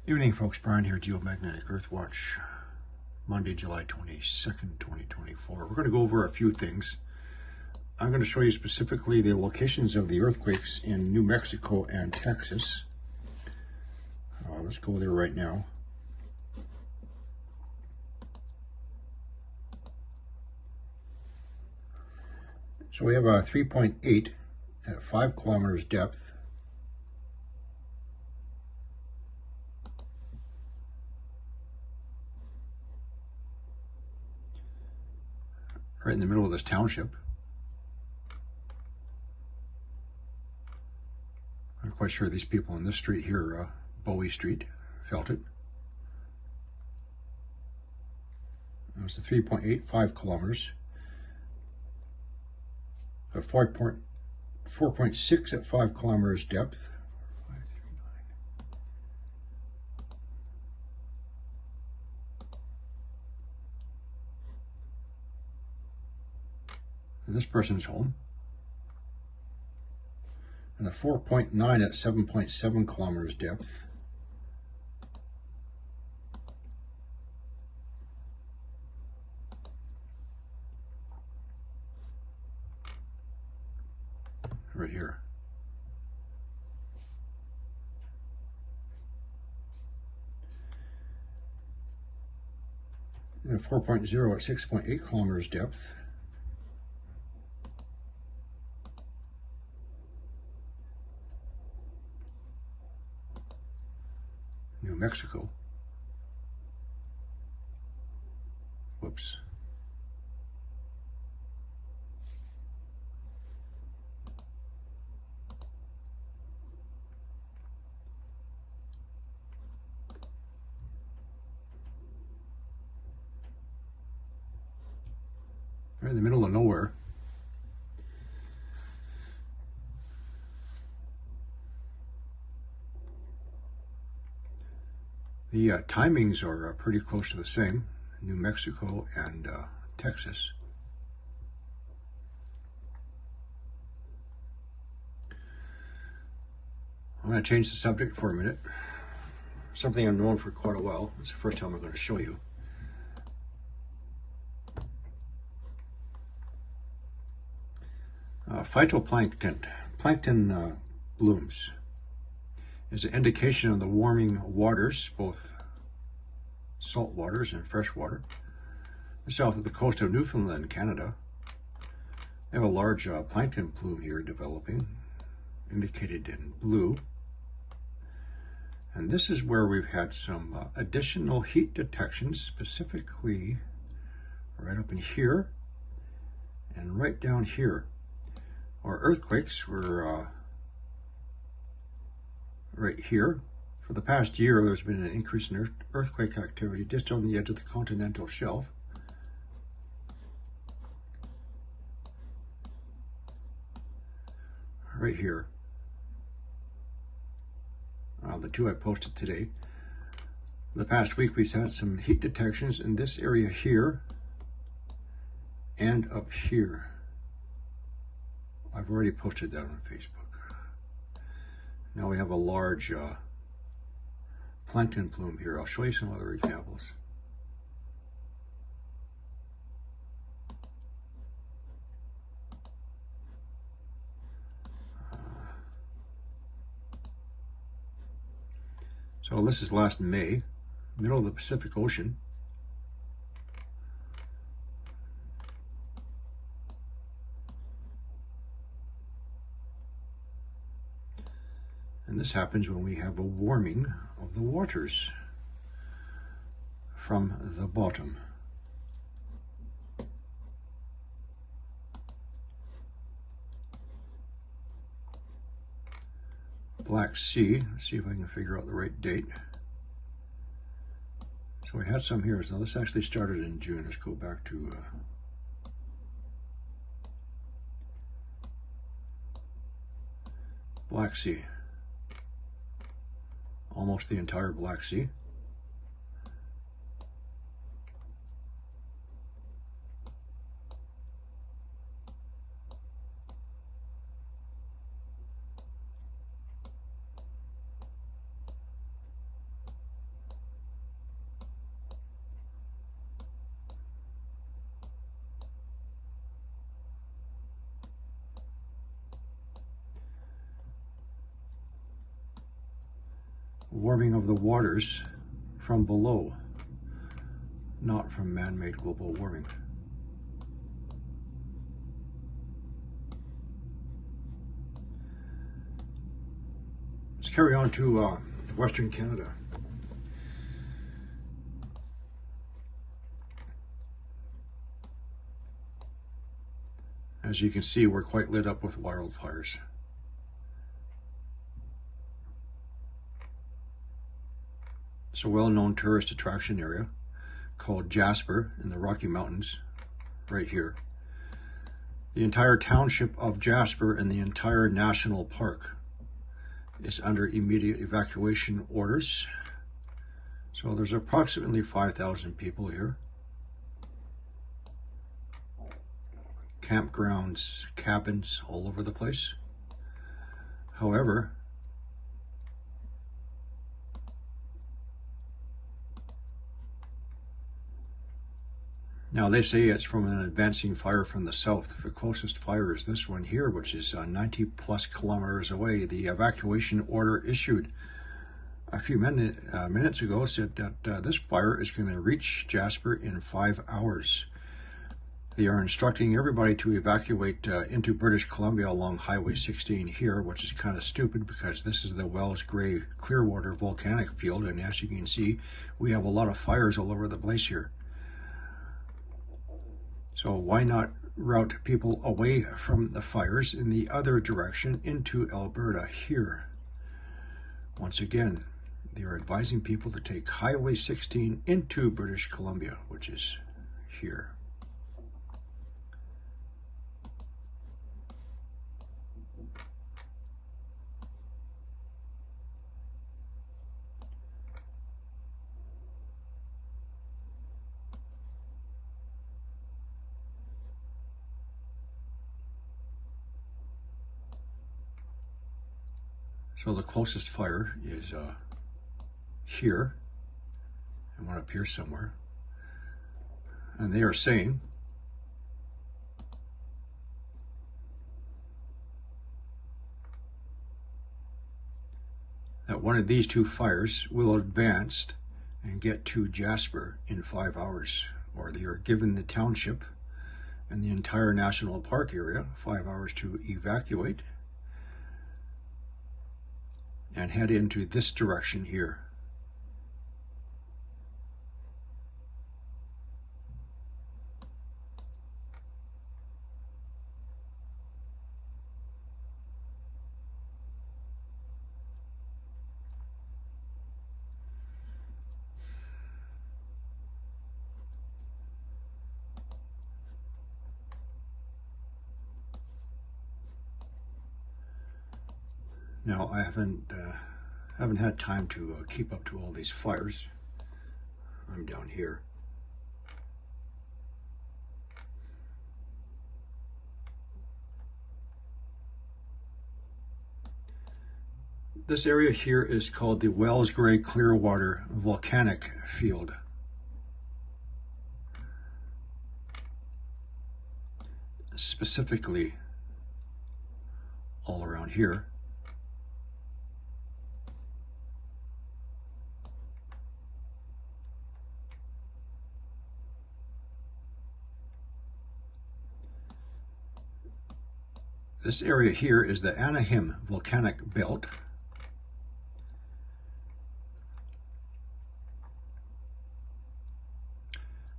Evening, folks. Brian here, Geomagnetic Earthwatch, Monday, July 22nd, 2024. We're going to go over a few things. I'm going to show you specifically the locations of the earthquakes in New Mexico and Texas. Let's go there right now. So we have a 3.8 at 5 kilometers depth. Right in the middle of this township. I'm not quite sure these people in this street here, Bowie Street, felt it. It was the 3.8, 5 kilometers. 4.6 at 5 kilometers depth. 5, 3, 9. And this person's home. And a 4.9 at 7.7 kilometers depth. Right here. And a 4.0 at 6.8 kilometers depth. New Mexico. Whoops. Right in the middle of nowhere. The timings are pretty close to the same, New Mexico and Texas. I'm going to change the subject for a minute. Something I've known for quite a while. It's the first time I'm going to show you. Phytoplankton, plankton blooms, is an indication of the warming waters, both salt waters and fresh water. South of the coast of Newfoundland, Canada, they have a large plankton plume here developing, indicated in blue. And this is where we've had some additional heat detections, specifically right up in here and right down here. Our earthquakes were right here. For the past year, there's been an increase in earthquake activity just on the edge of the continental shelf. Right here. The two I posted today. The past week, we've had some heat detections in this area here and up here. I've already posted that on Facebook. Now we have a large plankton plume here. I'll show you some other examples. So this is last May, middle of the Pacific Ocean. And this happens when we have a warming of the waters from the bottom. Black Sea, let's see if I can figure out the right date. So we had some here. So this actually started in June. Let's go back to Black Sea. Almost the entire Black Sea. warming of the waters from below, not from man-made global warming. Let's carry on to Western Canada. As you can see, we're quite lit up with wildfires. It's a well-known tourist attraction area called Jasper in the Rocky Mountains, right here. The entire township of Jasper and the entire national park is under immediate evacuation orders. So there's approximately 5,000 people here. Campgrounds, cabins all over the place. However, now they say it's from an advancing fire from the south. The closest fire is this one here, which is 90 plus kilometers away. The evacuation order issued a few minutes ago said that this fire is going to reach Jasper in 5 hours. They are instructing everybody to evacuate into British Columbia along Highway 16 here, which is kind of stupid because this is the Wells Gray Clearwater volcanic field, and as you can see, we have a lot of fires all over the place here. So why not route people away from the fires in the other direction into Alberta here? Once again, they are advising people to take Highway 16 into British Columbia, which is here. So the closest fire is here, and one up here somewhere. And they are saying that one of these two fires will advance and get to Jasper in 5 hours, or they are given the township and the entire national park area 5 hours to evacuate and head into this direction here. Now, I haven't had time to keep up to all these fires. I'm down here. This area here is called the Wells Gray Clearwater Volcanic Field. Specifically, all around here. This area here is the Anaheim Volcanic Belt.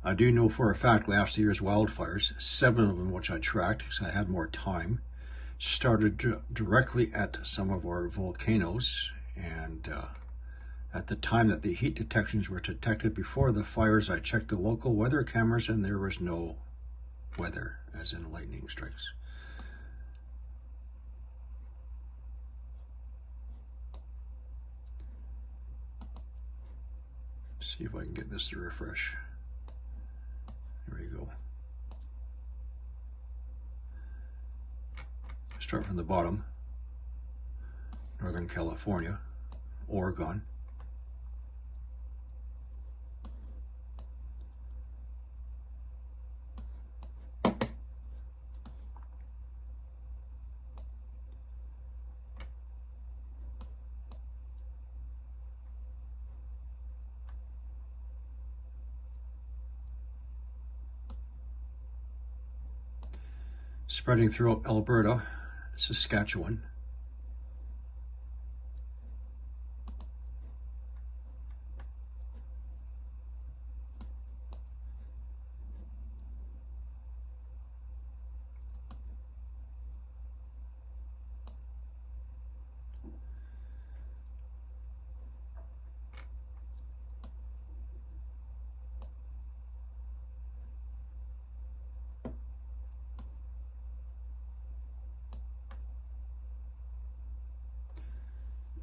I do know for a fact last year's wildfires, 7 of them, which I tracked because I had more time, started directly at some of our volcanoes. And at the time that the heat detections were detected before the fires, I checked the local weather cameras and there was no weather, as in lightning strikes. See if I can get this to refresh. There we go. Start from the bottom. Northern California, Oregon. spreading throughout Alberta, Saskatchewan.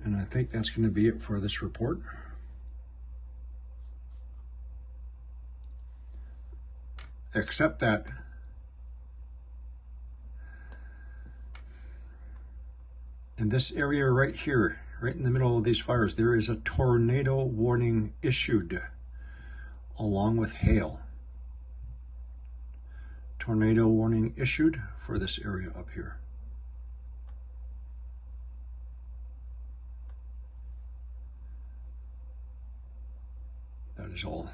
And I think that's going to be it for this report. Except that in this area right here, right in the middle of these fires, there is a tornado warning issued along with hail. Tornado warning issued for this area up here. That is all.